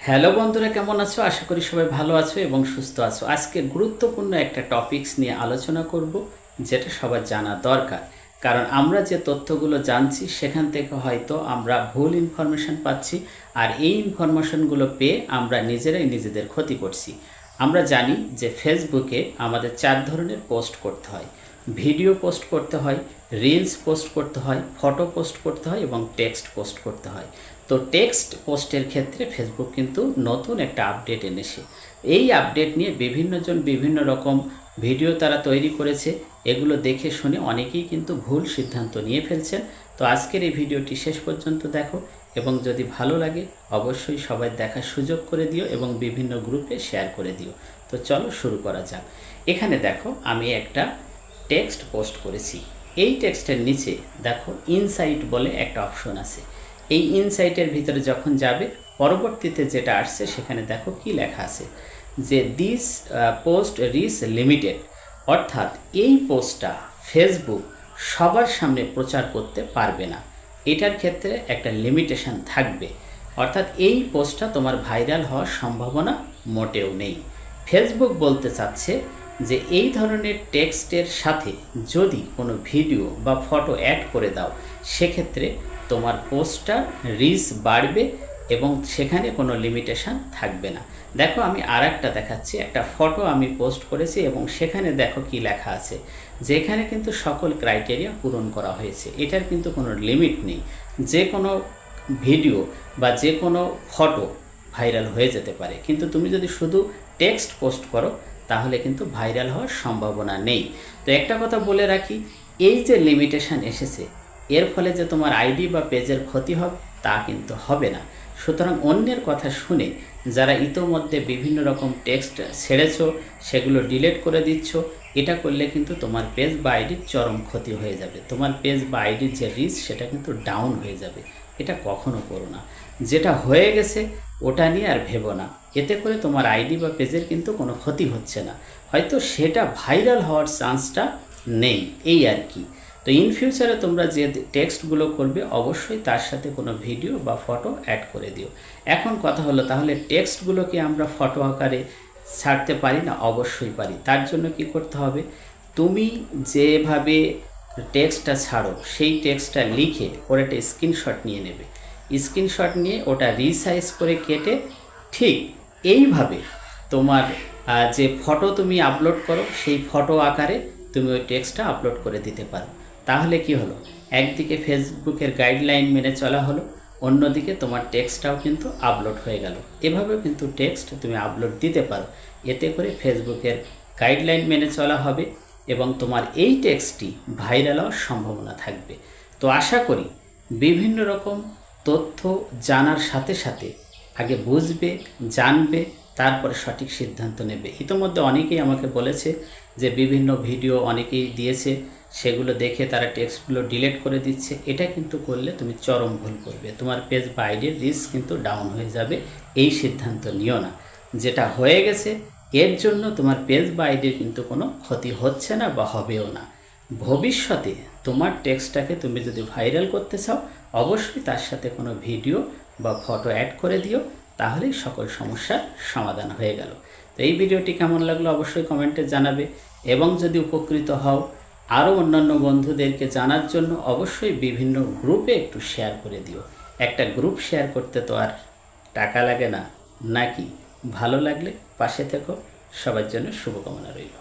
Hello বন্ধুরা, কেমন আছো? আশা করি সবাই ভালো আছো এবং সুস্থ আছো। আজকে গুরুত্বপূর্ণ একটা টপিকস নিয়ে আলোচনা করব, যেটা সবার জানা দরকার। কারণ আমরা যে তথ্যগুলো জানছি সেখান থেকে হয়তো আমরা ভুল ইনফরমেশন পাচ্ছি, আর এই ইনফরমেশনগুলো পেয়ে আমরা নিজেরাই নিজেদের ক্ষতি করছি। আমরা জানি যে ফেসবুকে আমাদের 4 ধরনের পোস্ট করতে হয়। ভিডিও পোস্ট করতে হয়, রিলস পোস্ট করতে হয়, ফটো পোস্ট করতে হয় এবং টেক্সট পোস্ট করতে হয়। তো টেক্সট পোস্টের ক্ষেত্রে ফেসবুক কিন্তু নতুন একটা আপডেট এনেছে। এই আপডেট নিয়ে বিভিন্নজন বিভিন্ন রকম ভিডিও তারা তৈরি করেছে। এগুলো দেখে শুনে অনেকেই কিন্তু ভুল সিদ্ধান্ত নিয়ে ফেলছেন। তো আজকের এই ভিডিওটি শেষ পর্যন্ত দেখো, এবং যদি ভালো লাগে অবশ্যই সবাই দেখার সুযোগ করে দিও এবং বিভিন্ন গ্রুপে শেয়ার করে দিও। তো চলো শুরু করা যাক। এখানে দেখো, আমি একটা টেক্সট পোস্ট করেছি। এই টেক্সটের নিচে দেখো ইনসাইট বলে একটা অপশন আছে। এই ইনসাইটের ভিতরে যখন যাবে, পরবর্তীতে যেটা আসছে সেখানে দেখো কি লেখা আছে, যে দিস পোস্ট রিচ লিমিটেড, অর্থাৎ এই পোস্টটা ফেসবুক সবার সামনে প্রচার করতে পারবে না। এটার ক্ষেত্রে একটা লিমিটেশন থাকবে, অর্থাৎ এই পোস্টটা তোমার ভাইরাল হওয়ার সম্ভাবনা মোটেও নেই। ফেসবুক বলতে চাচ্ছে যে এই ধরনের টেক্সটের সাথে যদি কোনো ভিডিও বা ফটো অ্যাড করে দাও, সেক্ষেত্রে তোমার পোস্টটার রিচ বাড়বে এবং সেখানে কোনো লিমিটেশন থাকবে না। দেখো, আমি আর একটা দেখাচ্ছি। একটা ফটো আমি পোস্ট করেছি এবং সেখানে দেখো কি লেখা আছে, যেখানে কিন্তু সকল ক্রাইটেরিয়া পূরণ করা হয়েছে। এটার কিন্তু কোনো লিমিট নেই। যে কোনো ভিডিও বা যে কোনো ফটো ভাইরাল হয়ে যেতে পারে, কিন্তু তুমি যদি শুধু টেক্সট পোস্ট করো তাহলে কিন্তু ভাইরাল হওয়ার সম্ভাবনা নেই। তো একটা কথা বলে রাখি, এই যে লিমিটেশন এসেছে, এর ফলে যে তোমার আইডি বা পেজের ক্ষতি হবে তা কিন্তু হবে না। সুতরাং অন্যের কথা শুনে যারা ইতোমধ্যে বিভিন্ন রকম টেক্সট ছেড়েছো, সেগুলো ডিলিট করে দিচ্ছ, এটা করলে কিন্তু তোমার পেজ বা আইডির চরম ক্ষতি হয়ে যাবে। তোমার পেজ বা আইডির যে রিচ সেটা কিন্তু ডাউন হয়ে যাবে। এটা কখনো করো না। যেটা হয়ে গেছে ওটা নিয়ে আর ভেবো না। এতে করে তোমার আইডি বা পেজের কিন্তু কোনো ক্ষতি হচ্ছে না, হয়তো সেটা ভাইরাল হওয়ার চান্সটা নেই, এই আর কি। তো ইন ফিউচারে তোমরা যে টেক্সটগুলো করবে অবশ্যই তার সাথে কোনো ভিডিও বা ফটো অ্যাড করে দিও। এখন কথা হলো, তাহলে টেক্সটগুলোকে আমরা ফটো আকারে ছাড়তে পারি না? অবশ্যই পারি। তার জন্য কি করতে হবে, তুমি যেভাবে টেক্সটটা ছাড়ো সেই টেক্সটটা লিখে ওর একটা স্ক্রিনশট নিয়ে নেবে। স্ক্রিনশট নিয়ে ওটা রিসাইজ করে কেটে ঠিক এইভাবে তোমার যে ফটো তুমি আপলোড করো সেই ফটো আকারে তুমি ওই টেক্সটটা আপলোড করে দিতে পারো। তাহলে কি হলো, একদিকে ফেসবুকের গাইডলাইন মেনে চলা হলো, অন্যদিকে তোমার টেক্সটটাও কিন্তু আপলোড হয়ে গেল। এভাবেও কিন্তু টেক্সট তুমি আপলোড দিতে পারো। এতে করে ফেসবুকের গাইডলাইন মেনে চলা হবে এবং তোমার এই টেক্সটটি ভাইরাল হওয়ার সম্ভাবনা থাকবে। তো আশা করি বিভিন্ন রকম তথ্য জানার সাথে সাথে আগে বুঝবে, জানবে, তারপরে সঠিক সিদ্ধান্ত নেবে। ইতোমধ্যে অনেকেই আমাকে বলেছে যে বিভিন্ন ভিডিও অনেকেই দিয়েছে, সেগুলো দেখে তারা টেক্সটগুলো ডিলিট করে দিচ্ছে। এটা কিন্তু করলে তুমি চরম ভুল করবে, তোমার পেজ বা আইডির রিচ কিন্তু ডাউন হয়ে যাবে। এই সিদ্ধান্ত নিও না। যেটা হয়ে গেছে এর জন্য তোমার পেজ বা আইডির কিন্তু কোনো ক্ষতি হচ্ছে না বা হবেও না। ভবিষ্যতে তোমার টেক্সটটাকে তুমি যদি ভাইরাল করতে চাও, অবশ্যই তার সাথে কোনো ভিডিও বা ফটো অ্যাড করে দিও, তাহলেই সকল সমস্যার সমাধান হয়ে গেল। তো এই ভিডিওটি কেমন লাগলো অবশ্যই কমেন্টে জানাবে, এবং যদি উপকৃত হও আরও অন্যান্য বন্ধুদেরকে জানার জন্য অবশ্যই বিভিন্ন গ্রুপে একটু শেয়ার করে দিও। একটা গ্রুপ শেয়ার করতে তো আর টাকা লাগে না, নাকি? ভালো লাগলে পাশে থেকো। সবার জন্য শুভকামনা রইল।